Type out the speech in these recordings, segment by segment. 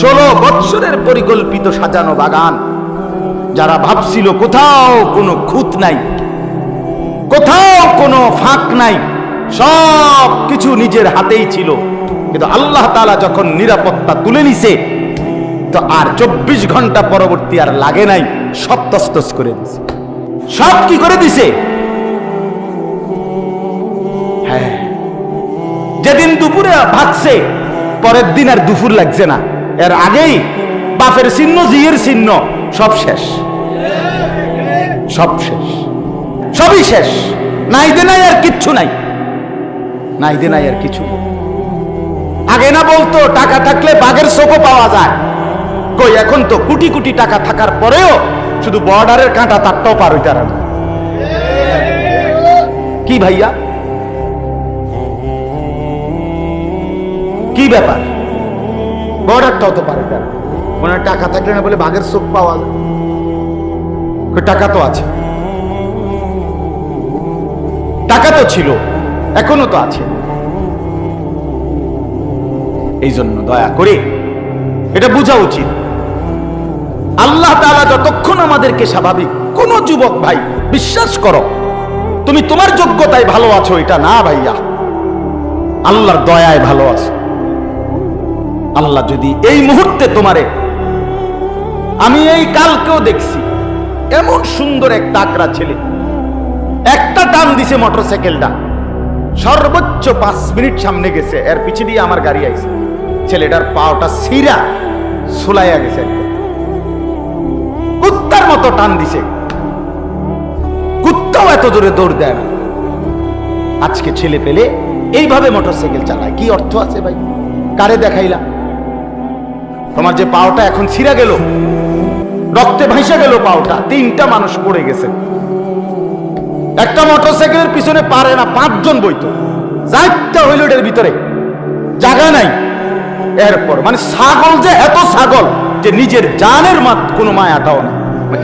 16 বৎসরের পরিকল্পিত সাজানো বাগান, যারা ভাবছিল কোথাও কোনো খুঁত নাই, কোথাও কোনো ফাঁক নাই, সব কিছু নিজের হাতেই ছিল, কিন্তু আল্লাহ তাআলা যখন নিরাপত্তা তুলে নিছে তো আর 24 ঘন্টা পরবর্তী আর লাগে নাই, সব তছতছ করে দিছে। সব কি করে দিছে? হ্যাঁ, যেদিন দুপুরে ভাগছে পরের দিন আর দুপুর লাগছে না, এর আগেই বাপের চিহ্ন, জিয়ের চিহ্ন, সব শেষ, সব শেষ, সবই শেষ। নাই দে নাই আর কিচ্ছু নাই, নাই দে নাই আর কিছু। আগে না বলতো টাকা থাকলে বাঘের চোখও পাওয়া যায়, কই এখন তো কোটি কোটি টাকা থাকার পরেও শুধু বর্ডারের কাঁটা তারটাও পার হইতে পারে না। কি ভাইয়া, কি ব্যাপার? বর্ডারটাও তো পারে না, ওনার টাকা থাকলে না বলে বাঘের চোখ পাওয়া যায়। টাকা তো আছে, টাকা তো ছিল, এখনো তো আছে। এই জন্য দয়া করে এটা বোঝা উচিত, আল্লাহ তাআলা যতক্ষণ আমাদেরকে স্বাভাবিক, কোন যুবক ভাই বিশ্বাস করো তুমি তোমার যোগ্যতায় ভালো আছো এটা না ভাইয়া, আল্লাহর দয়ায় ভালো আছো। আল্লাহ যদি এই মুহূর্তে তোমারে, আমি এই কালকেও দেখছি এমন সুন্দর এক টাকরা ছেলে, একটা টান দিছে মোটরসাইকেলটা, সর্বোচ্চ 5 মিনিট সামনে গেছে, এর পিছে দিয়ে আমার গাড়ি আইছে, ছেলেটার পাওটা ছিঁড়া ছুলাইয়া গেছে, কুত্তার মতো টান দিছে, কুত্তাও এত জোরে দৌড় দেয় না। আজকে ছেলে পেলে এইভাবে মোটরসাইকেল চালায়, কি অর্থ আছে ভাই? কারে দেখাইলা? তোমার যে পাওটা এখন ছিঁড়া গেল, রক্তে ভাইসা গেল পাওটা, 3টা মানুষ পড়ে গেছে, একটা মোটরসাইকেলের পিছনে পারে না 5 জন বইতো, যাইতে হইল এর ভিতরে জায়গা নাই। এরপর মানে ছাগল যে এত ছাগল যে নিজের জানের কোনো মায়াটাও না,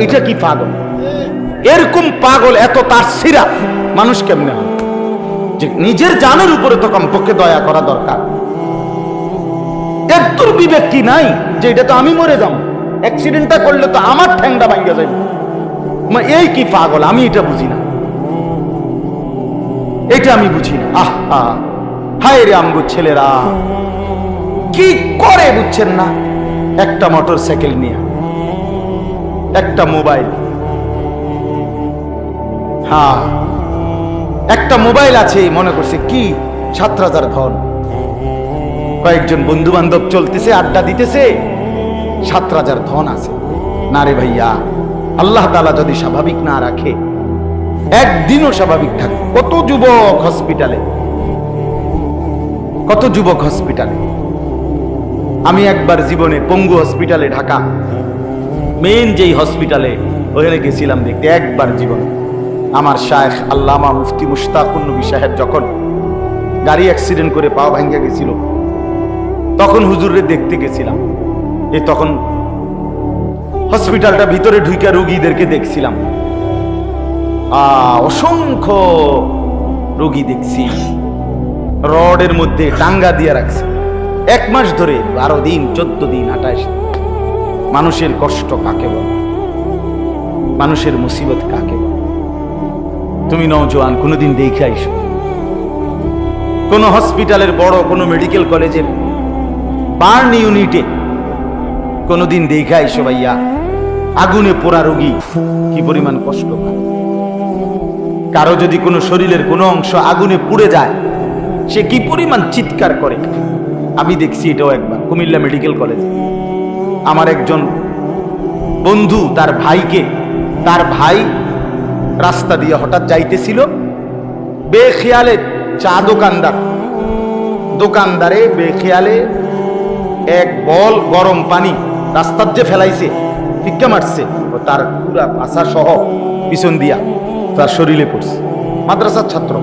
এটা কি পাগল? এরকম পাগল এত তার ছিঁড়া মানুষ কেমনে হয়? যে নিজের জানের উপরে তো কমপক্ষে দয়া করা দরকার। এত বিবেক কি নাই যে এটা তো আমি মরে যাব, অ্যাক্সিডেন্টটা করলে তো আমার ঠ্যাংটা ভাঙা যাবে? এই কি পাগল? আমি এটা বুঝি না, এটা আমি বুঝি না। আহা, হায় রে আমগো ছেলেরা কি করে বুঝছেন না? একটা মোটরসাইকেল নিয়ে, একটা মোবাইল, হ্যাঁ একটা মোবাইল আছে, মনে করছে কি 7,000 ধন, কয়েকজন বন্ধু বান্ধব চলতেছে, আড্ডা দিতেছে, 7,000 ধন আছে। না রে ভাইয়া, আল্লাহ তাআলা যদি স্বাভাবিক না রাখে একদিনও স্বাভাবিক থাকবে। কত যুবক হসপিটালে, কত যুবক হসপিটালে। আমি একবার জীবনে পঙ্গু হসপিটালে, ঢাকা মেইন যেই হসপিটালে, ওখানে গেছিলাম দেখতে একবার জীবনে। আমার শায়েখ আল্লামা মুফতি মুশতাকুন নবী সাহেব যখন গাড়ি অ্যাক্সিডেন্ট করে পা ভাঙ্গা গেছিল, তখন হুজুরে দেখতে গেছিলাম। এই তখন হসপিটালটা ভিতরে ঢুইকা রোগীদেরকে দেখছিলাম, অসংখ্য রোগী দেখছি, রডের মধ্যে টাঙ্গা দিয়ে রাখছে 1 মাস ধরে, 12 দিন 14 দিন 28 দিন। মানুষের কষ্ট কাকে বলে? মানুষের মুসিবত কাকে বলে? তুমি নওজোয়ান কোনোদিন দেখে আইসো, কোন হসপিটালের বড় কোন মেডিকেল কলেজের বার্ন ইউনিটে কোনোদিন দেখে আইসো ভাইয়া, আগুনে পোড়া রোগী কি পরিমাণ কষ্ট পায়। কারো যদি কোনো শরীরের কোনো অংশ আগুনে পুড়ে যায়, সে কি পরিমাণ চিৎকার করে। আমি দেখছি এটাও একবার কুমিল্লা মেডিকেল কলেজে। আমার একজন বন্ধু তার ভাই রাস্তা দিয়ে হঠাৎ যাইতেছিল, বেখেয়ালে চা দোকানদারে বেখেয়ালে এক বল গরম পানি রাস্তার যে ফেলাইছে, ফিক্কা মারছে, তার পুরা পাশা সহ পিছন দিয়া তার শরীরে পড়ছে। মাদ্রাসার ছাত্র,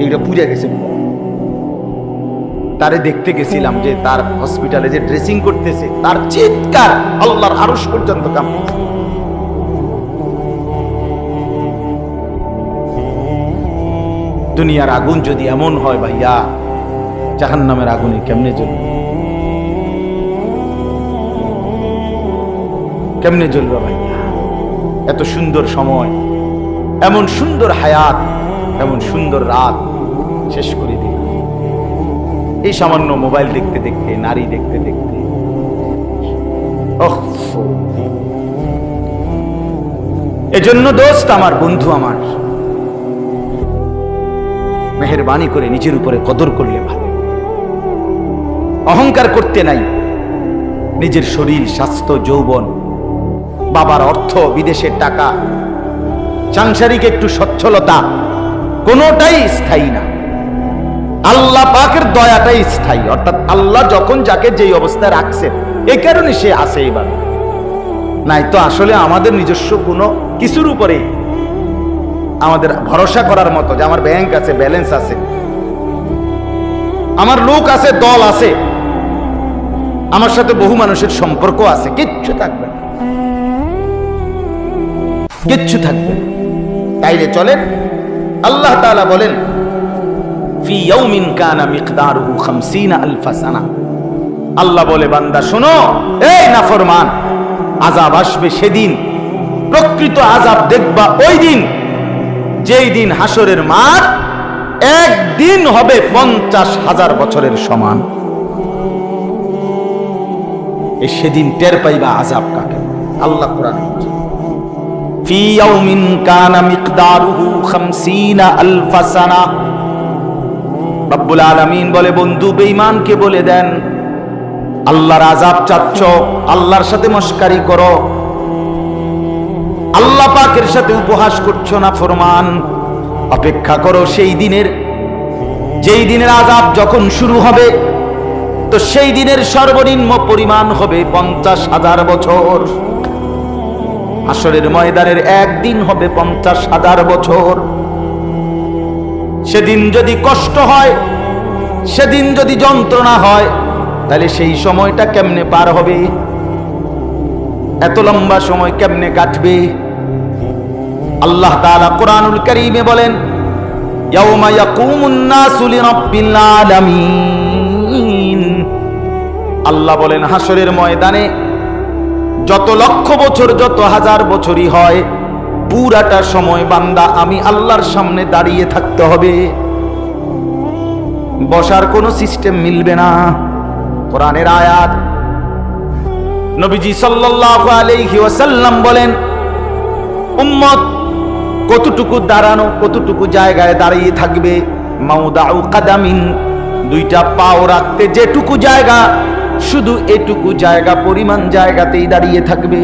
এইটা পুড়ে গেছে। তারে দেখতে গেছিলাম যে তার হসপিটালে যে ড্রেসিং করতেছে, তার চিৎকার আল্লাহর আরশ পর্যন্ত কাঁপছে। দুনিয়ার আগুন যদি এমন হয় ভাইয়া, জাহান্নামের আগুনে কেমনে জ্বলবে? কেমনে জ্বলবে ভাইয়া? এত সুন্দর সময়, এমন সুন্দর হায়াত, এমন সুন্দর রাত শেষ করে দিল এই সামান্য মোবাইল দেখতে দেখতে, নারী দেখতে দেখতে। এজন্য দোস্ত আমার, বন্ধু আমার, মেহেরবানি করে নিজের উপরে কদর করলে ভালো। অহংকার করতে নাই। নিজের শরীর, স্বাস্থ্য, যৌবন, বাবার অর্থ, বিদেশের টাকা, সাংসারিক একটু সচ্ছলতা, কোনোটাই স্থায়ী না। আল্লাহ পাকের দয়াটাই স্থায়ী। অর্থাৎ আল্লাহ যখন যাকে যেই অবস্থায় রাখছেন, এই কারণে সে আছে এইভাবে। নাই তো আসলে আমাদের নিজস্ব কোনো কিছুর উপরে আমাদের ভরসা করার মতো যে আমার ব্যাংক আছে, ব্যালেন্স আছে, আমার লোক আছে, দল আছে, আমার সাথে বহু মানুষের সম্পর্ক আছে, কিচ্ছু থাকবে না, কিচ্ছু থাকবে না। তাইলে চলেন, আল্লাহ তাআলা বলেন ফি ইয়াউমিন কানা মিকদারুহু 50 আলফ সানা। আল্লাহ বলে, বান্দা শোনো, এই নাফরমান, আযাব আসবে সেদিন, প্রকৃত আযাব দেখবা ওই দিন, যেই দিন হাসরের মাঠ একদিন হবে 50,000 বছরের সমান। এই সেদিন টের পাইবা আযাব কাকে। আল্লাহ কোরআনে বলছে ফি ইয়াউমিন কানা মিকদারুহু 50 আলফ সানা। রব্বুল আলামিন বলে, বন্ধু বেঈমানকে বলে দেন, আল্লাহর আযাব চাচ্ছ, আল্লাহর সাথে মস্কারি করো, আল্লাহ পাকের সাথে উপহাস করছো না ফরমান, অপেক্ষা করো সেই দিনের, যেই দিনের আযাব যখন শুরু হবে, তো সেই দিনের সর্বনিম্ন পরিমাণ হবে 50,000 বছর। হাসরের ময়দানের একদিন হবে 50,000 বছর। সেদিন যদি কষ্ট হয়, সেদিন যদি যন্ত্রণা হয়, তাহলে সেই সময়টা কেমনে পার হবে? এত লম্বা সময় কেমনে কাটবে? আল্লাহ তাআলা কোরআনুল কারীমে বলেন, ইয়াউমা ইয়াকুমুন নাসু লিরাব্বিল আলামিন। আল্লাহ বলেন, হাসরের ময়দানে যত লক্ষ বছর, যত হাজার বছরই হয়, পুরাটা সময় বান্দা আমি আল্লাহর সামনে দাঁড়িয়ে থাকতে হবে। বসার কোনো সিস্টেম মিলবে না। কোরআনের আয়াত। নবীজি সাল্লাল্লাহু আলাইহি ওয়াসাল্লাম বলেন, উম্মত কতটুকু দাঁড়ানো, কতটুকু জায়গায় দাঁড়িয়ে থাকবে, মাউদাউ কাদামিন, দুইটা পাও রাখতে যেটুকু জায়গা, শুধু এটুকু জায়গা পরিমাণ জায়গাতেই দাঁড়িয়ে থাকবে।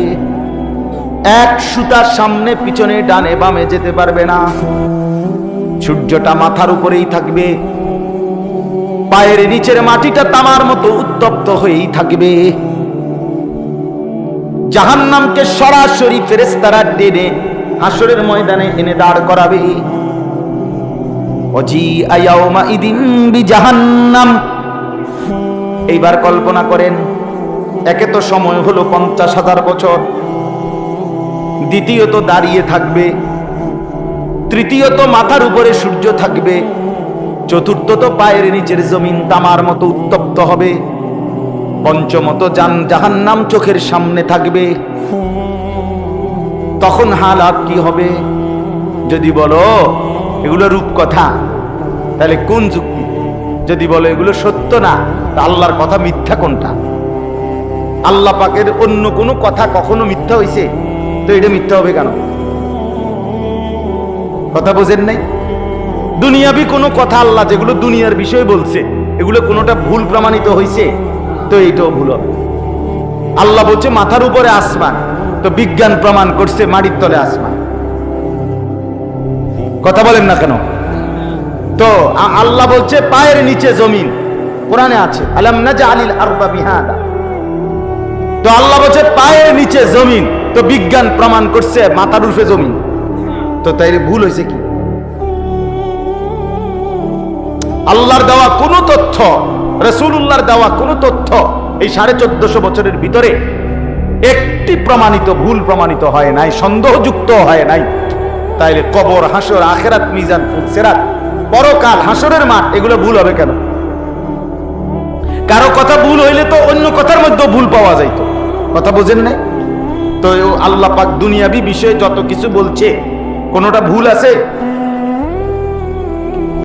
এক সুতার সামনে পিছনে ডানে বামে যেতে পারবে না। সূর্যটা মাথার উপরেই থাকবে, পায়ের নিচের মাটিটা তামার মতো উত্তপ্ত হয়েই থাকবে। জাহান্নামকে সরাসরি ফেরেশতারা টেনে হাসরের ময়দানে এনে দাঁড় করাবে। ওয়াজিআ ইয়াউমাইদিন বিজাহান্নাম। এইবার কল্পনা করেন, একে তো সময় হলো 50,000 বছর, দ্বিতীয়ত দাঁড়িয়ে থাকবে, তৃতীয়ত মাথার উপরে সূর্য থাকবে, চতুর্থত পায়ের নিচের জমিন তামার মতো উত্তপ্ত হবে, পঞ্চমত জাহান্নাম চোখের সামনে থাকবে। তখন হালাত কি হবে? যদি বলো এগুলো রূপকথা, তাহলে কোন যুক্তি? যদি বলো এগুলো সত্য না, তা আল্লাহর কথা মিথ্যা কোনটা? আল্লাহ পাকের অন্য কোনো কথা কখনো মিথ্যা হইছে? তো এটা মিথ্যা হবে কেন? কথা বোঝেন নাই? দুনিয়াবি কোনো কথা আল্লাহ যেগুলো দুনিয়ার বিষয় বলছে, এগুলো কোনোটা ভুল প্রমাণিত হয়েছে? তো এইটাও ভুল হবে। আল্লাহ বলছে মাথার উপরে আসমান, তো বিজ্ঞান প্রমাণ করছে মাটির তলে আসমান। কথা বলেন না কেন? তো আল্লাহ বলছে পায়ের নিচে জমিন, কোরআনে আছে আলাম নাজআলিল আরদা মিহাদা। তো আল্লাহ বলছে পায়ের নিচে জমিন, তো বিজ্ঞান প্রমাণ করছে মাথার উপরে জমিন। তো তাইলে ভুল হয়েছে কি? আল্লাহর দেওয়া কোন তথ্য, রাসূলুল্লাহর দেওয়া কোন তথ্য এই 1450 বছরের ভিতরে একটি প্রমাণিত ভুল প্রমাণিত হয় নাই, সন্দেহযুক্ত হয় নাই। তাইলে কবর, হাসর, আখিরাত, মিজান, ফুলসিরাত, পরকাল, হাসরের মাঠ, এগুলো ভুল হবে কেন? কারো কথা ভুল হইলে তো অন্য কথার মধ্যে ভুল পাওয়া যাইতো। কথা বুঝেন না? তো তো আল্লাহ পাক দুনিয়াবি বিষয়ে যত কিছু বলছে কোনোটা ভুল আছে?